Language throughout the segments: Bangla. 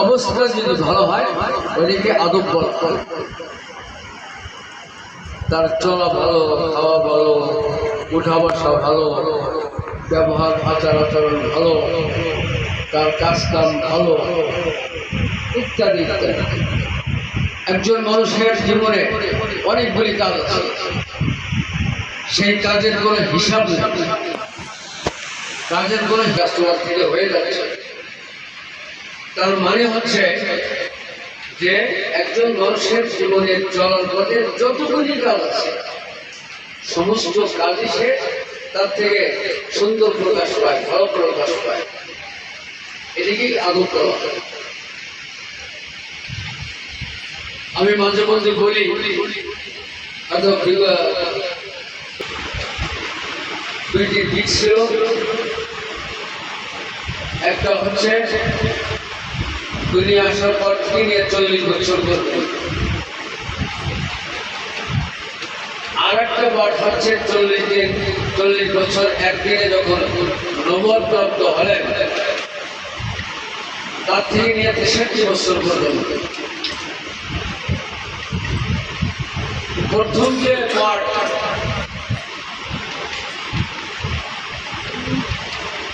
অবস্থা যদি ভালো হয় ওইটাকে আদব বলা হয়। তার চলা ভালো, খাওয়া ভালো, উঠা বসা ভালো, ব্যবহার আচার আচরণ ভালো, তার কাজ কাম ভালো, ইত্যাদি ইত্যাদি। একজন মানুষের জীবনে অনেকগুলি কাজ আছে, সেই কাজের কোনো হিসাব নেই, কাজের কোনো ব্যস্ততা থেকে হয়ে যাচ্ছে। তার মানে হচ্ছে যে একজন মানুষের জীবনের চলার পথে যতগুলি কাজ আছে সমস্ত কাজই সে তার থেকে সুন্দর প্রকাশ পায়, ভালো প্রকাশ পায়। এদিকেই আদব করা হয়। আমি মাঝে মধ্যে বলি, দুইটি দিক ছিল। একটা হচ্ছে দুনিয়া আসার পর থেকে 40 বছর করবে, আর একটা বার হচ্ছে 40 বছর একদিনে যখন নবপ্রাপ্ত হলেন তার থেকে নিয়ে 63 বছর পর্যন্ত। প্রথম যে পার্ট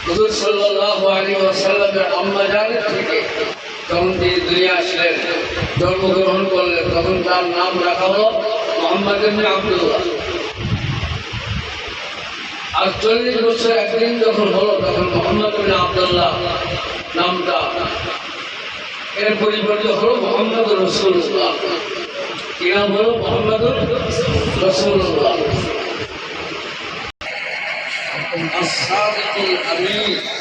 হুজুর সাল্লাল্লাহু আলাইহি ওয়াসাল্লামের আম্মা জানের থেকে যখন তিনি দুনিয়া আসলেন, জন্মগ্রহণ করলেন, তখন তার নাম রাখা হলো মুহাম্মদ ইবনে আব্দুল্লাহ। আর 40 বছর একদিন যখন হলো তখন মুহাম্মদ ইবনে আব্দুল্লাহ নামটা এর পরিবর্তে হলো মুহাম্মদ রাসূলুল্লাহ। কি নাম হলো? মুহাম্মদ রাসূলুল্লাহ। الصادق الأمين